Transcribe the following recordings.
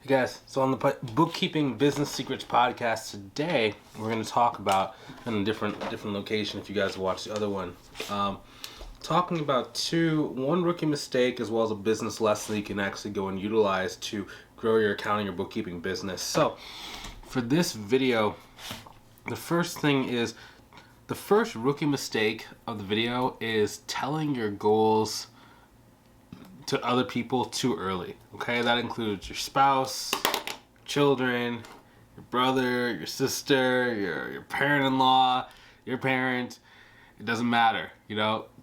Guys, so on the Bookkeeping Business Secrets podcast today, we're going to talk about, in a different location if you guys watch the other one, talking about one rookie mistake as well as a business lesson you can actually go and utilize to grow your accounting or bookkeeping business. So for this video, the first rookie mistake of the video is telling your goals to other people too early. Okay, that includes your spouse, children, your brother, your sister, your parent-in-law, your parent. It doesn't matter,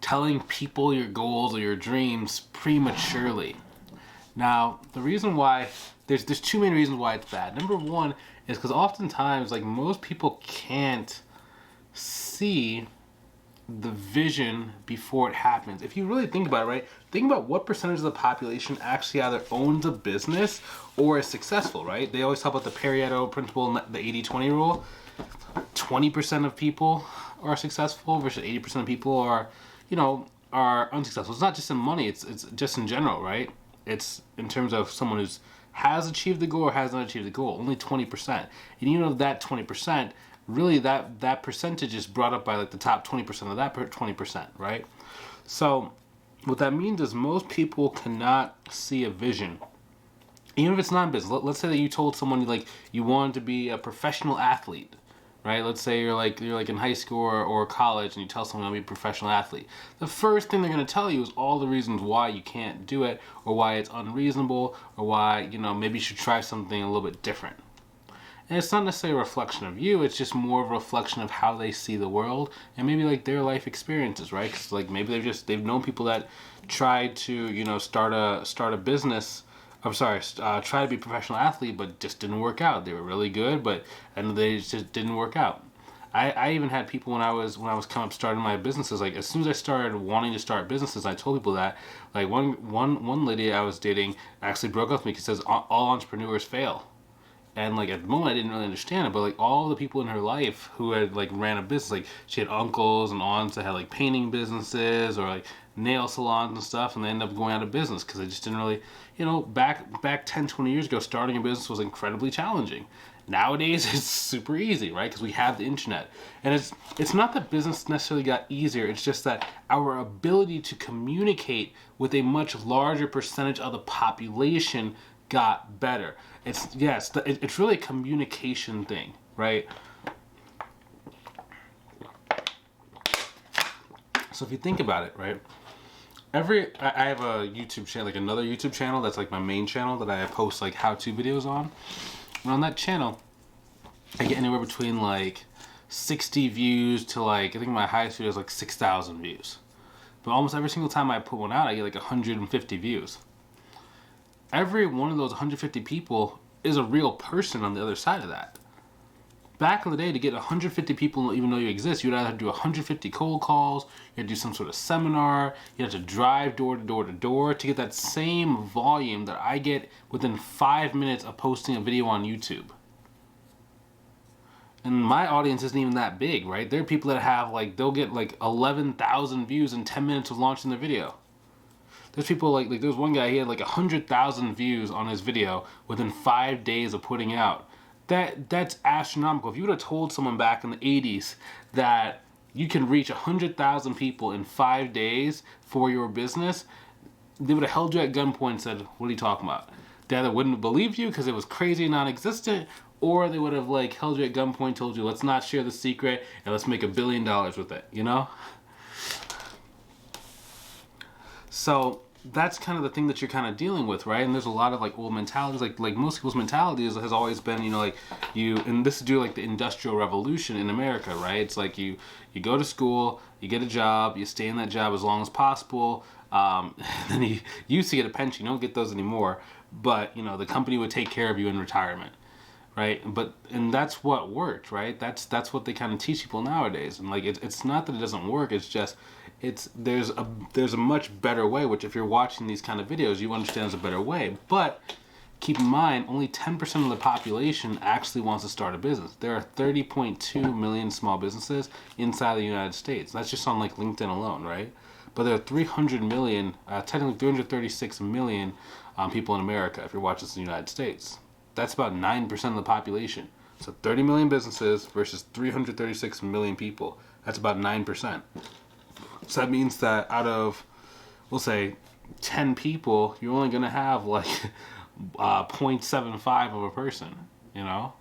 telling people your goals or your dreams prematurely. Now, the reason why, there's two main reasons why it's bad. Number one is because oftentimes, most people can't see the vision before it happens. If you really think about it, right? Think about what percentage of the population actually either owns a business or is successful, right? They always talk about the Pareto principle, the 80-20 rule. 20% of people are successful versus 80% of people are unsuccessful. It's not just in money, it's just in general, right? It's in terms of someone who has achieved the goal or has not achieved the goal, only 20%. And that 20%, really that percentage is brought up by the top 20% of that 20%, right? So what that means is most people cannot see a vision, even if it's not in business. Let's say that you told someone you wanted to be a professional athlete, right? Let's say you're in high school or college and you tell someone to be a professional athlete. The first thing they're going to tell you is all the reasons why you can't do it, or why it's unreasonable, or why maybe you should try something a little bit different. And it's not necessarily a reflection of you, it's just more of a reflection of how they see the world and maybe their life experiences, right? Because maybe they've known people that tried to, start a business, try to be a professional athlete, but just didn't work out. They were really good, and they just didn't work out. I even had people when I was kind of starting my businesses, as soon as I started wanting to start businesses, I told people that, one lady I was dating actually broke up with me because says all entrepreneurs fail. And at the moment I didn't really understand it, but all the people in her life who had ran a business, she had uncles and aunts that had painting businesses or nail salons and stuff, and they ended up going out of business because they just didn't really, back 10, 20 years ago, starting a business was incredibly challenging. Nowadays it's super easy, right? Because we have the internet. And it's not that business necessarily got easier, it's just that our ability to communicate with a much larger percentage of the population got better. It's really a communication thing, right? So if you think about it, right? I have a YouTube channel, another YouTube channel that's my main channel that I post how-to videos on. And on that channel, I get anywhere between 60 views to I think my highest video is 6,000 views. But almost every single time I put one out, I get 150 views. Every one of those 150 people is a real person on the other side of that. Back in the day, to get 150 people to even know you exist, you'd either do 150 cold calls, you had to do some sort of seminar, you had to drive door to door to door to get that same volume that I get within 5 minutes of posting a video on YouTube. And my audience isn't even that big, right? There are people that have they'll get 11,000 views in 10 minutes of launching the video. There's people there was one guy, he had 100,000 views on his video within 5 days of putting out. That's astronomical. If you would have told someone back in the 80s that you can reach 100,000 people in 5 days for your business, they would have held you at gunpoint and said, what are you talking about? They either wouldn't have believed you because it was crazy and non-existent, or they would have held you at gunpoint, told you, let's not share the secret and let's make $1 billion with it, So that's kind of the thing that you're kind of dealing with, right? And there's a lot of old mentalities, most people's mentalities has always been, and this is due to the Industrial Revolution in America, right? It's you go to school, you get a job, you stay in that job as long as possible, then you used to get a pension, you don't get those anymore, but the company would take care of you in retirement, right? And that's what worked, right? That's what they kind of teach people nowadays, and it's not that it doesn't work, it's just there's a much better way, which if you're watching these kind of videos, you understand there's a better way. But keep in mind, only 10% of the population actually wants to start a business. There are 30.2 million small businesses inside the United States. That's just on LinkedIn alone, right? But there are 300 million, technically 336 million people in America if you're watching this in the United States. That's about 9% of the population. So 30 million businesses versus 336 million people. That's about 9%. So that means that out of, we'll say, 10 people, you're only going to have like 0.75 of a person, you know?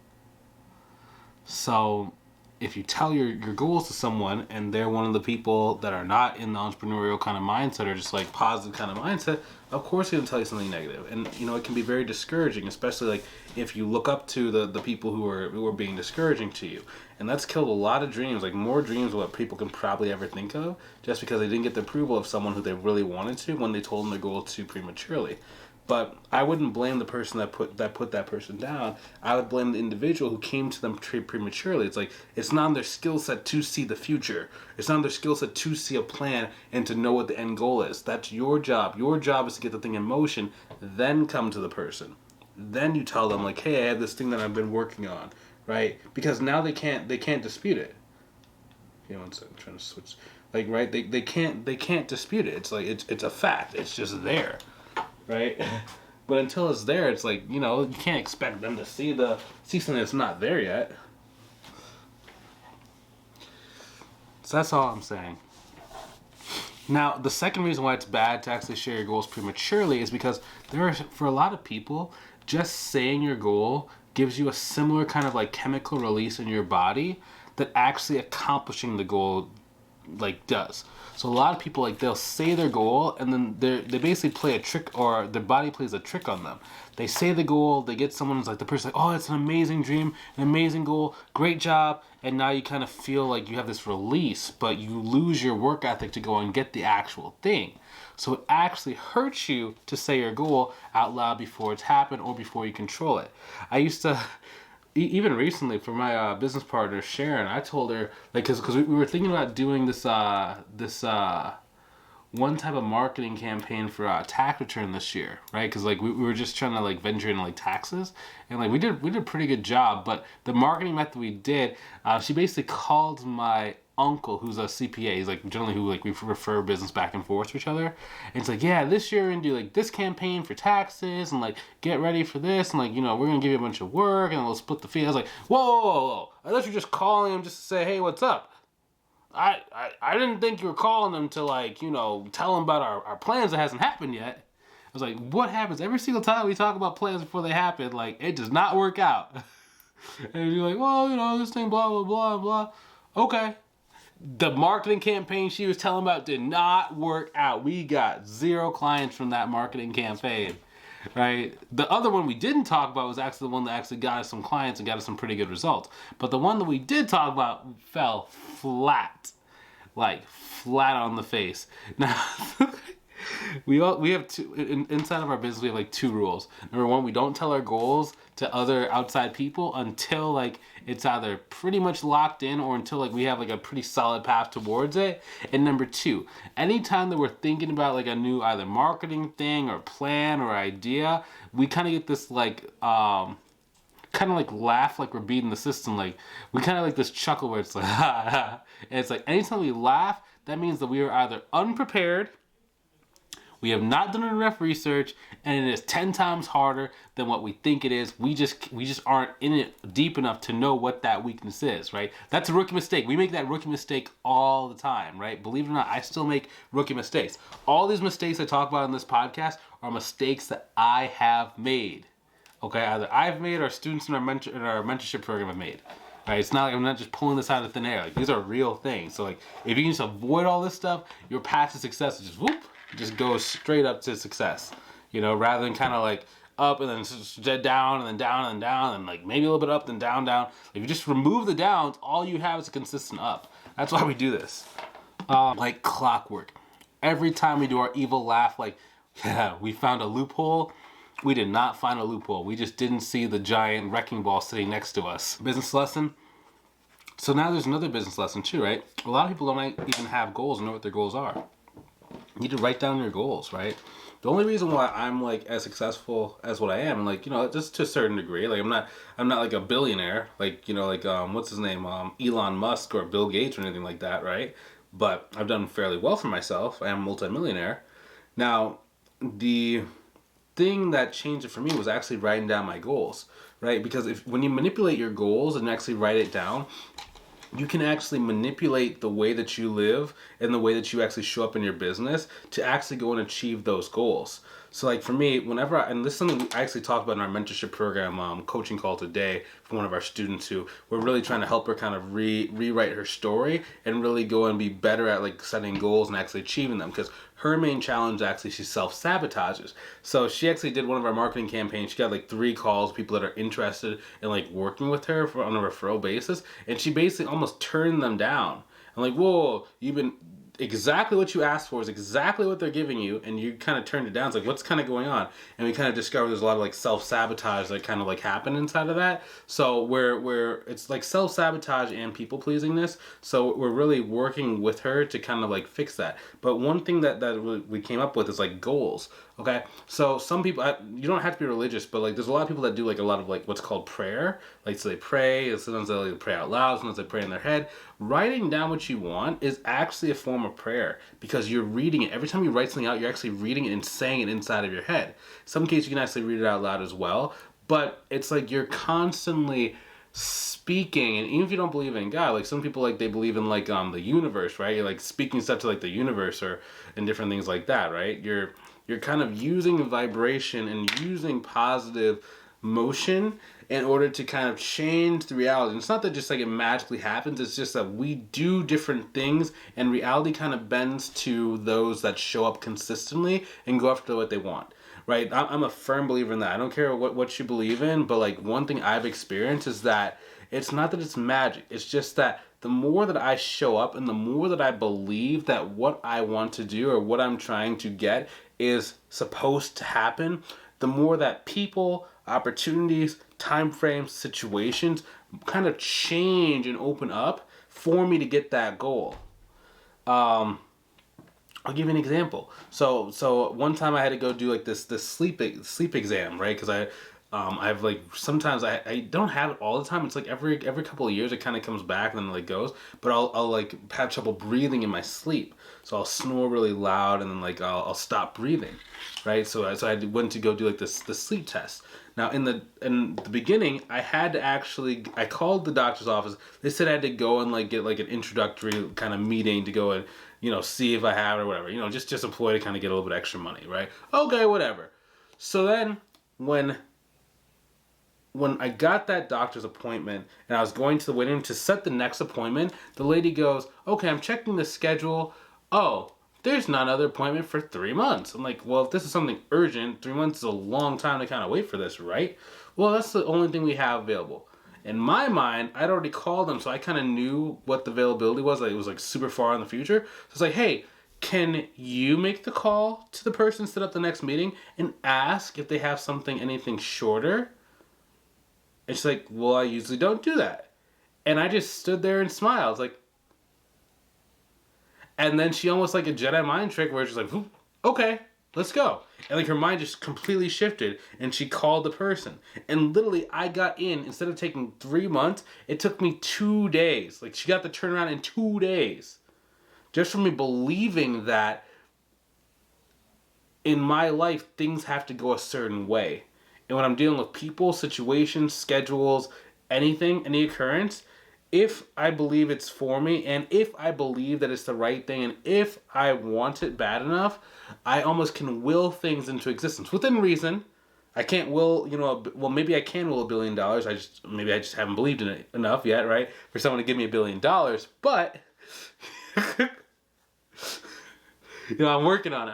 So if you tell your goals to someone and they're one of the people that are not in the entrepreneurial kind of mindset or just like positive kind of mindset, of course they're going to tell you something negative. And, you know, it can be very discouraging, especially like if you look up to the people who are being discouraging to you. And that's killed a lot of dreams, like more dreams than what people can probably ever think of, just because they didn't get the approval of someone who they really wanted to when they told them their goal too prematurely. But I wouldn't blame the person that put that person down. I would blame the individual who came to them prematurely. It's like, it's not in their skill set to see the future. It's not in their skill set to see a plan and to know what the end goal is. That's your job. Your job is to get the thing in motion, then come to the person. Then you tell them like, hey, I have this thing that I've been working on, right? Because now they can't dispute it. You know, I'm trying to switch. Like, right? They can't dispute it. It's like it's a fact. It's just there. Right? But until it's there, it's like, you know, you can't expect them to see something that's not there yet. So that's all I'm saying. Now, the second reason why it's bad to actually share your goals prematurely is because for a lot of people, just saying your goal gives you a similar kind of like chemical release in your body that actually accomplishing the goal like does. So a lot of people, like, they'll say their goal and then they basically play a trick, or their body plays a trick on them. They say the goal, they get someone's like, the person like, oh, it's an amazing dream, an amazing goal, great job, and now you kind of feel like you have this release, but you lose your work ethic to go and get the actual thing. So it actually hurts you to say your goal out loud before it's happened or before you control it. I used to even recently, for my business partner Sharon, I told her, like, because we were thinking about doing this one type of marketing campaign for tax return this year, right? Because like we were just trying to like venture into like taxes, and like we did a pretty good job. But the marketing method we did, she basically called my uncle, who's a CPA. He's like generally who like we refer business back and forth to each other. And it's like, yeah, this year we're gonna do like this campaign for taxes and like get ready for this, and like, you know, we're gonna give you a bunch of work and we'll split the fee. I was like, whoa. I thought you were just calling him just to say, hey, what's up? I didn't think you were calling them to, like, you know, tell them about our plans that hasn't happened yet. I was like, what happens every single time we talk about plans before they happen? Like, it does not work out. And you're like, well, you know, this thing, blah, blah, blah, blah. Okay. The marketing campaign she was telling about did not work out. We got 0 clients from that marketing campaign. Right? The other one we didn't talk about was actually the one that actually got us some clients and got us some pretty good results. But the one that we did talk about fell flat. Like, flat on the face. Now, we have two, inside of our business, we have like 2 rules. Number 1, we don't tell our goals to other outside people until like it's either pretty much locked in or until like we have like a pretty solid path towards it. And number 2, anytime that we're thinking about like a new either marketing thing or plan or idea, we kind of get this like kind of like laugh, like we're beating the system. Like we kind of like this chuckle where it's like ha ha. And it's like anytime we laugh, that means that we are either unprepared, we have not done enough research, and it is 10 times harder than what we think it is. We just aren't in it deep enough to know what that weakness is, right? That's a rookie mistake. We make that rookie mistake all the time, right? Believe it or not, I still make rookie mistakes. All these mistakes I talk about in this podcast are mistakes that I have made. Okay, either I've made or students in our mentorship program have made. Right? It's not like I'm not just pulling this out of thin air. Like, these are real things. So like, if you can just avoid all this stuff, your path to success is just whoop. Just goes straight up to success, you know, rather than kind of like up and then down and then down and down and like maybe a little bit up then down. If you just remove the downs, all you have is a consistent up. That's why we do this. Like clockwork. Every time we do our evil laugh, like, yeah, we found a loophole. We did not find a loophole. We just didn't see the giant wrecking ball sitting next to us. Business lesson. So now there's another business lesson too, right? A lot of people don't even have goals and know what their goals are. You need to write down your goals, right? The only reason why I'm like as successful as what I am, and like, you know, just to a certain degree, like I'm not like a billionaire, like, you know, like what's his name, Elon Musk or Bill Gates or anything like that, right? But I've done fairly well for myself. I am a multimillionaire. Now, the thing that changed it for me was actually writing down my goals, right? Because when you manipulate your goals and actually write it down, you can actually manipulate the way that you live and the way that you actually show up in your business to actually go and achieve those goals. So like for me, and this is something I actually talked about in our mentorship program, coaching call today for one of our students who we're really trying to help her kind of rewrite her story and really go and be better at like setting goals and actually achieving them. Because her main challenge, actually, she self-sabotages. So she actually did one of our marketing campaigns. She got like 3 calls, people that are interested in like working with her on a referral basis. And she basically almost turned them down. I'm like, whoa, you've been exactly what you asked for is exactly what they're giving you, and you kind of turned it down. It's like, what's kind of going on? And we kind of discovered there's a lot of like self-sabotage that kind of like happened inside of that. So we're it's like self-sabotage and people pleasingness. So we're really working with her to kind of like fix that. But one thing that we came up with is like goals. Okay, so some people, you don't have to be religious, but like there's a lot of people that do like a lot of like what's called prayer. Like so they pray, sometimes they like pray out loud, sometimes they pray in their head. Writing down what you want is actually a form of prayer because you're reading it. Every time you write something out, you're actually reading it and saying it inside of your head. In some cases, you can actually read it out loud as well, but it's like you're constantly speaking. And even if you don't believe in God, like some people, like they believe in like the universe, right? You're like speaking stuff to like the universe or and different things like that, right? You're kind of using vibration and using positive motion in order to kind of change the reality. And it's not that just like it magically happens, it's just that we do different things and reality kind of bends to those that show up consistently and go after what they want. Right? I'm a firm believer in that. I don't care what you believe in, but like one thing I've experienced is that it's not that it's magic. It's just that the more that I show up and the more that I believe that what I want to do or what I'm trying to get is supposed to happen, the more that people, opportunities, time frames, situations kind of change and open up for me to get that goal. I'll give you an example. So one time I had to go do like this sleep exam, right? Because I've like sometimes I don't have it all the time. It's like every couple of years it kind of comes back and then it like goes. But I'll like have trouble breathing in my sleep. So I'll snore really loud and then like I'll stop breathing, right? So I went to go do like the sleep test. Now in the beginning I called the doctor's office. They said I had to go and like get like an introductory kind of meeting to go and see if I have it or whatever. Just a ploy to kind of get a little bit extra money, right? Okay, whatever. So then when I got that doctor's appointment and I was going to the waiting room to set the next appointment, the lady goes, okay, I'm checking the schedule. Oh, there's not another appointment for 3 months. I'm like, well, if this is something urgent, 3 months is a long time to kind of wait for this, right? Well, that's the only thing we have available. In my mind, I'd already called them, so I kind of knew what the availability was. Like, it was like super far in the future. So it's like, hey, can you make the call to the person, set up the next meeting, and ask if they have anything shorter? And she's like, well, I usually don't do that. And I just stood there and smiled. It's like, and then she almost like a Jedi mind trick where she's like, okay, let's go. And like her mind just completely shifted and she called the person. And literally I got in, instead of taking 3 months, it took me 2 days. Like she got the turnaround in 2 days. Just from me believing that in my life, things have to go a certain way. And when I'm dealing with people, situations, schedules, anything, any occurrence, if I believe it's for me and if I believe that it's the right thing and if I want it bad enough, I almost can will things into existence within reason. I can't will, well, maybe I can will $1 billion. Maybe I just haven't believed in it enough yet, right? For someone to give me $1 billion. But, I'm working on it,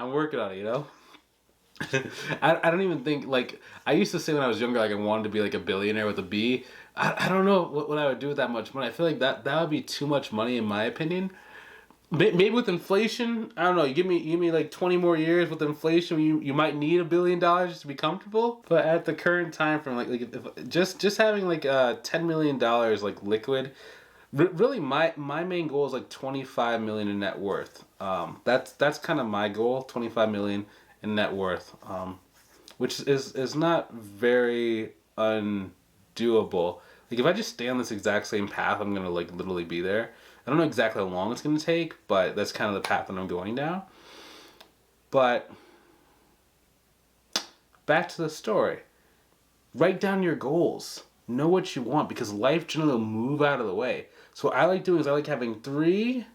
I don't even think, like, I used to say when I was younger, like, I wanted to be, like, a billionaire with a B. I don't know what I would do with that much money. I feel like that would be too much money, in my opinion. Maybe with inflation, I don't know, you give me like 20 more years with inflation, you might need $1 billion just to be comfortable. But at the current time frame, like if just having like $10 million like liquid, really my main goal is like 25 million in net worth. That's kind of my goal, 25 million in net worth, which is not very undoable. Like if I just stay on this exact same path, I'm gonna like literally be there. I don't know exactly how long it's gonna take, but that's kind of the path that I'm going down. But back to the story. Write down your goals. Know what you want, because life generally will move out of the way. So what I like doing is I like having 3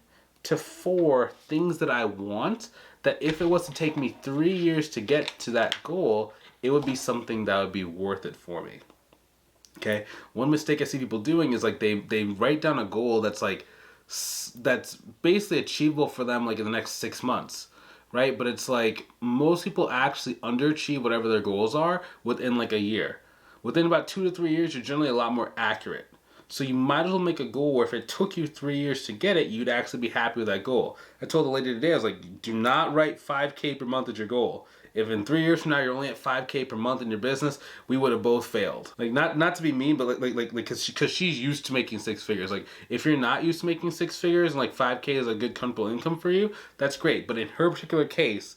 to 4 things that I want, that if it was to take me 3 years to get to that goal, it would be something that would be worth it for me. Okay? One mistake I see people doing is like they write down a goal that's basically achievable for them like in the next 6 months. Right? But it's like most people actually underachieve whatever their goals are within like a year. Within about 2 to 3 years, you're generally a lot more accurate. So you might as well make a goal where if it took you 3 years to get it, you'd actually be happy with that goal. I told the lady today, I was like, do not write 5K per month as your goal. If in 3 years from now you're only at 5K per month in your business, we would have both failed. Like not to be mean, but like because she's used to making 6 figures. Like if you're not used to making 6 figures and like 5K is a good comfortable income for you, that's great. But in her particular case,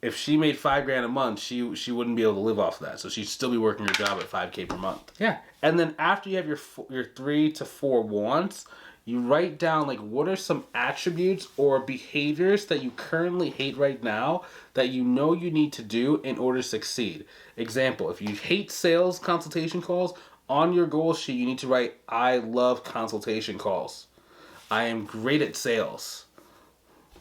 if she made $5,000 a month, she wouldn't be able to live off of that. So she'd still be working her job at 5K per month. Yeah. And then after you have your 3 to 4 wants, you write down like what are some attributes or behaviors that you currently hate right now that you know you need to do in order to succeed. Example, if you hate sales consultation calls, on your goal sheet you need to write, I love consultation calls. I am great at sales.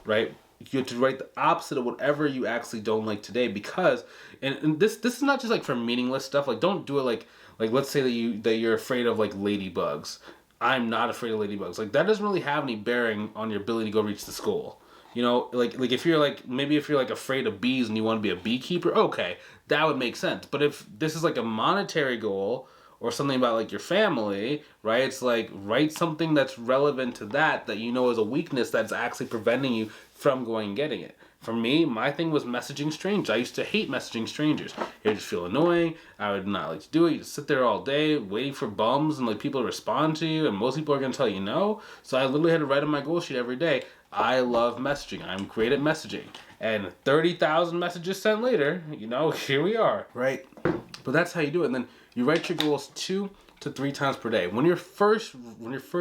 Right? You have to write the opposite of whatever you actually don't like today, because and this is not just like for meaningless stuff. Like don't do it like let's say that you're afraid of like ladybugs. I'm not afraid of ladybugs. Like that doesn't really have any bearing on your ability to go reach the goal. You know, like if you're like maybe if you're like afraid of bees and you want to be a beekeeper, okay, that would make sense. But if this is like a monetary goal or something about like your family, right? It's like write something that's relevant to that you know is a weakness that's actually preventing you from going and getting it. For me, my thing was messaging strangers. I used to hate messaging strangers. It would just feel annoying. I would not like to do it. You just sit there all day waiting for bums and like people to respond to you, and most people are going to tell you no. So I literally had to write on my goal sheet every day, I love messaging. I'm great at messaging. And 30,000 messages sent later, you know, here we are, right? But that's how you do it. And then you write your goals 2 to 3 times per day. When you're first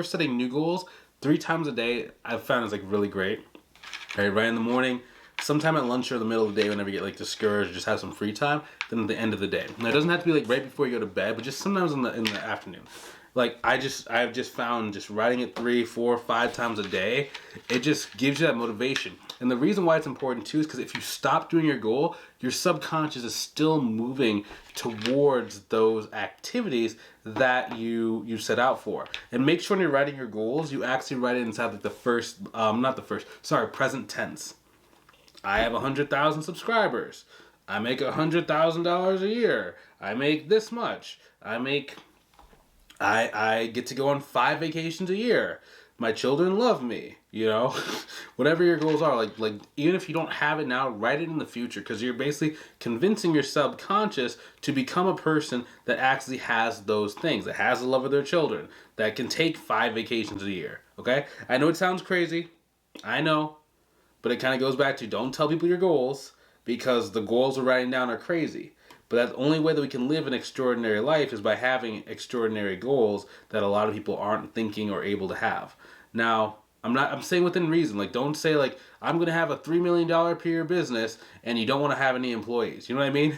setting new goals, 3 times a day, I've found is like really great. Right in the morning, sometime at lunch or the middle of the day whenever you get like discouraged, just have some free time, then at the end of the day. Now it doesn't have to be like right before you go to bed, but just sometimes in the afternoon. Like I've just found just writing it 3, 4, 5 times a day, it just gives you that motivation. And the reason why it's important too is because if you stop doing your goal, your subconscious is still moving towards those activities that you set out for. And make sure when you're writing your goals, you actually write it inside like present tense. I have 100,000 subscribers. I make $100,000 a year. I make this much. I get to go on 5 vacations a year. My children love me, you know. Whatever your goals are, like even if you don't have it now, write it in the future, because you're basically convincing your subconscious to become a person that actually has those things, that has the love of their children, that can take 5 vacations a year. Okay? I know it sounds crazy. I know. But it kind of goes back to don't tell people your goals, because the goals we're writing down are crazy. But that's the only way that we can live an extraordinary life is by having extraordinary goals that a lot of people aren't thinking or able to have. Now, I'm saying within reason. Like, don't say like, I'm going to have a $3 million per year business and you don't want to have any employees. You know what I mean?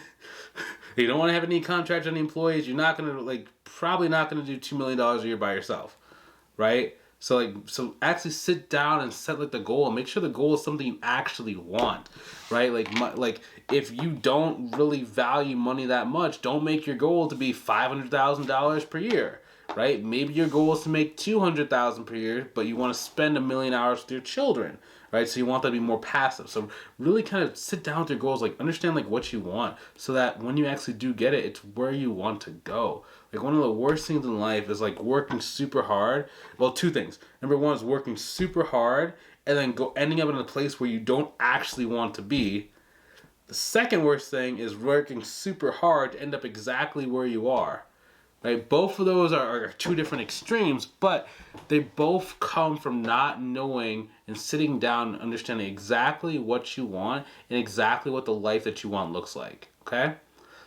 You don't want to have any contracts on any employees. You're not going to probably not going to do $2 million a year by yourself. Right? So actually sit down and set like the goal and make sure the goal is something you actually want, right? Like if you don't really value money that much, don't make your goal to be $500,000 per year, right? Maybe your goal is to make $200,000 per year, but you want to spend 1 million hours with your children, right? So you want that to be more passive. So really kind of sit down with your goals, like understand like what you want, so that when you actually do get it, it's where you want to go. Like one of the worst things in life is like working super hard. Well, 2 things. Number 1 is working super hard and then ending up in a place where you don't actually want to be. The second worst thing is working super hard to end up exactly where you are. Right? Both of those are 2 different extremes, but they both come from not knowing and sitting down and understanding exactly what you want and exactly what the life that you want looks like. Okay?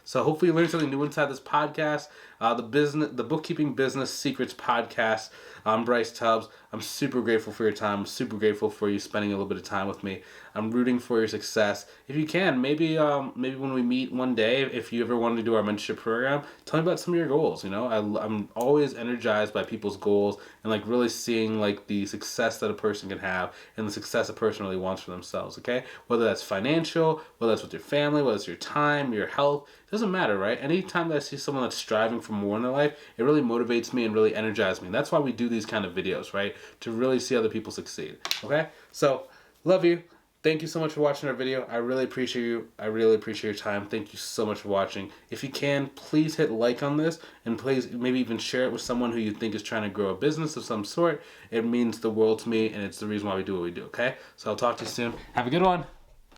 So hopefully you learned something new inside this podcast. The Bookkeeping Business Secrets podcast. I'm Bryce Tubbs. I'm super grateful for your time. I'm super grateful for you spending a little bit of time with me. I'm rooting for your success. If you can, maybe when we meet one day, if you ever wanted to do our mentorship program, tell me about some of your goals. I'm always energized by people's goals and like really seeing like the success that a person can have and the success a person really wants for themselves. Okay, whether that's financial, whether that's with your family, whether it's your time, your health, it doesn't matter, right? Anytime that I see someone that's striving for more in their life, it really motivates me and really energizes me. And that's why we do these kind of videos, right? To really see other people succeed. Okay, so love you. Thank you so much for watching our video. I really appreciate you. I really appreciate your time. Thank you so much for watching. If you can, please hit like on this and please maybe even share it with someone who you think is trying to grow a business of some sort. It means the world to me and it's the reason why we do what we do, okay? So I'll talk to you soon. Have a good one.